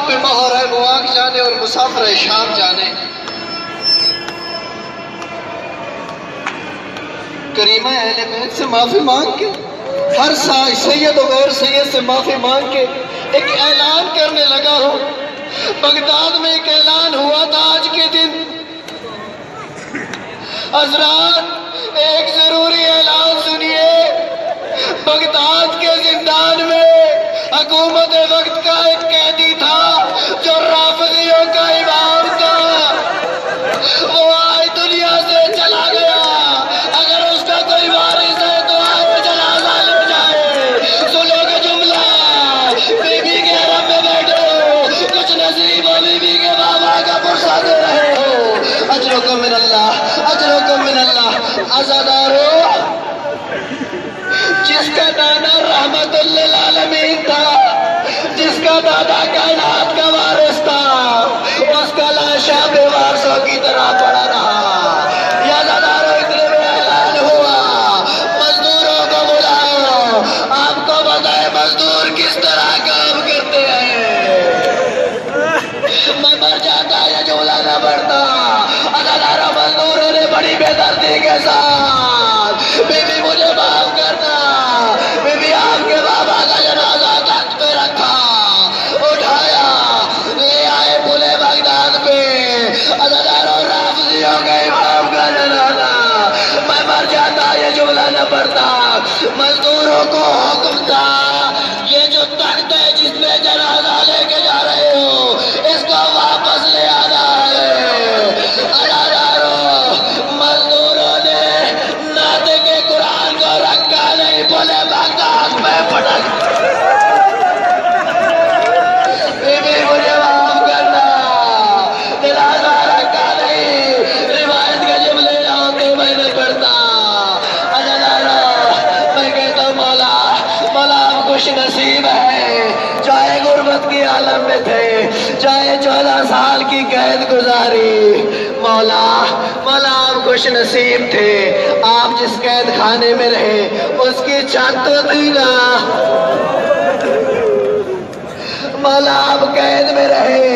پہ مہر ہے وہ آگ جانے اور مسافر شام جانے۔ کریمہ اہل بیت سے معافی مانگ کے، ہر سید و غیر سید سے معافی مانگ کے ایک اعلان کرنے لگا ہوں۔ بغداد میں ایک اعلان ہوا تھا آج کے دن۔ حضرات ایک ضروری اعلان سنیے۔ بغداد کے زندان میں حکومت وقت کا ایک قیدی تھا جو رافضیوں کا امام تھا، وہ آج دنیا سے چلا گیا۔ اگر اس کا کوئی وارث ہے تو آج جنازہ لے جائے۔ سنو کہ جملہ، بی بی کے حرم میں بیٹھے ہو، کچھ نصیب و بی بی کے بابا کا پرسہ دے رہے ہو۔ اجرکم من اللہ، اجرکم من اللہ۔ عزادارو، جس کا دادا رحمت للعالمین تھا، جس کا دادا کائنات کا وارث تھا، اس کا لاشا بے وارثوں کی طرح پڑا رہا۔ یا عزادارو، اتنے میں اعلان ہوا، مزدوروں کو بلاؤ۔ آپ کو بتائے مزدور کس طرح کام کرتے ہیں؟ میں مر جاتا یا جملہ نہ پڑتا۔ عزادارو، مزدوروں نے بڑی بے دردی کے ساتھ، بی بی مجھے معاف کرنا، بی بی آپ کے بابا کا جنازہ تخت پہ رکھا، اٹھایا، لے آئے پلے بغداد پہ۔ عزادارو، رافضیوں کے امام کا جنازہ۔ میں مر جاتا یہ جملہ نہ پڑتا۔ مزدوروں کو حکم تھا، یہ جو تخت ہے جس میں جنازہ لے کے جا رہے ہو، اس کو واپس لے آنا ہے۔ عزادارو، مزدوروں نے ناطق کے قرآن کو رکھا نہیں، بولے بغداد میں پٹک۔ بی بی مجھے معاف کرنا، جنازہ رکھا نہیں، روایت کے جملے ہوتے میں نے پڑھتا۔ عزادارو، میں کہتا ہوں مولا، مولا آپ خوش نصیب ہے، چاہے غربت کی عالم میں تھے، چاہے 14 سال کی قید گزاری۔ مولا، مولا آپ خوش نصیب تھے، آپ جس قید خانے میں رہے اس کی چھت تو تھی نا۔ مولا، آپ قید میں رہے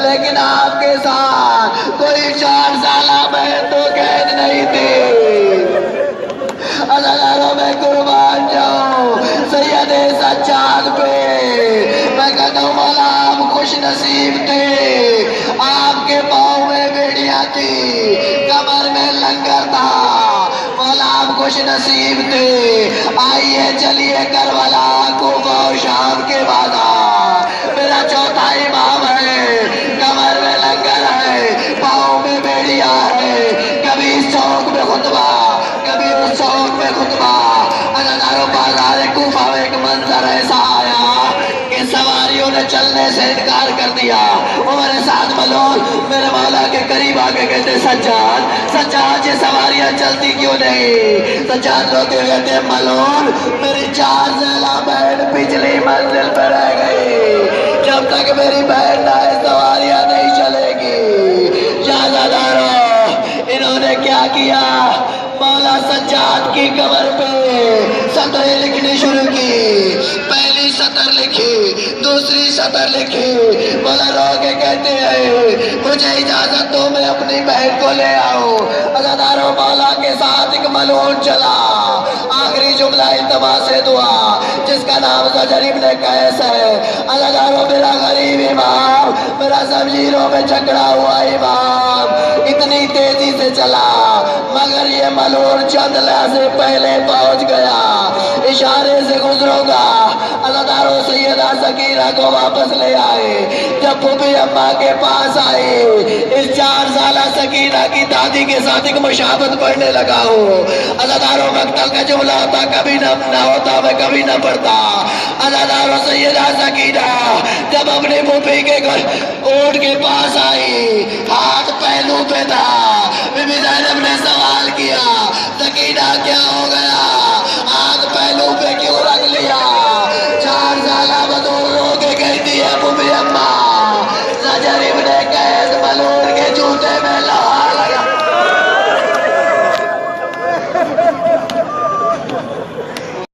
لیکن آپ کے ساتھ کوئی 4 سالہ بہن تو قید نہیں تھی۔ عزادارو، میں قربان جاؤں سید سجاد پہ۔ میں کہتا ہوں مولا آپ خوش نصیب تھے، آپ کے پاؤں میں بیڑیاں تھی، کمر میں لنگر تھا۔ مولا آپ خوش نصیب تھے۔ آئیے چلیے کربلا، کوفہ و شام کے بازار، میرا چوتھا امام ہے، کمر میں لنگر ہے، پاؤں میں بیڑیاں ہے، کبھی اس چوک میں خطبہ، کبھی اس چوک میں خطبہ۔ عزادارو، بازار کوفہ میں ایک منظر ایسا آیا کہ سواریوں نے چلنے سے انکار کر دیا۔ وہ میرے ساتھ ملون میرے مولا کے قریب آگے کہتے، سجاد، سجاد، یہ سواریاں چلتی کیوں نہیں؟ سجاد روتے ہوئے کہتے، ملون، میری 4 سالہ بہن پچھلی منزل پہ رہ گئی، جب تک میری بہن نہ آئے سواریاں نہیں چلے گی۔ یا عزادارو، انہوں نے کیا کیا؟ مولا سجاد کی کمر پہ سطریں لکھنی شروع کی، پہلی سطر لکھی، دوسری سطر لکھی۔ مولا رو کے کہتے ہیں، مجھے اجازت دو میں اپنی بہن کو لے آؤں۔ عزادارو، مولا کے ساتھ ایک ملعون چلا، آخری جملہ التماس دعا، جس کا نام زجر ابن قیس ہے۔ عزادارو، میرا غریب امام، میرا زنجیروں میں جکڑا ہوا امام اتنی تیزی سے چلا مگر یہ ملعون چند لحظے پہلے پہنچ گیا۔ اشارے سے گزروں گا۔ عزادارو، سیدہ سکینہ کو واپس لے آئے۔ جب پھوپھی اماں کے پاس آئی، اس 4 سالہ سکینہ کی دادی کے ساتھ ایک مشابہت پڑھنے لگا ہوں۔ عزادارو، مقتل کا جملہ ہوتا کبھی نہ ہوتا، میں کبھی نہ پڑھتا۔ عزادارو، سیدہ سکینہ جب اپنی پھوپھی کے اونٹ کے پاس آئی، ہاتھ پہلو پہ تھا، بی بی زینب نے سوال کیا، سکینہ کیا ہو گیا؟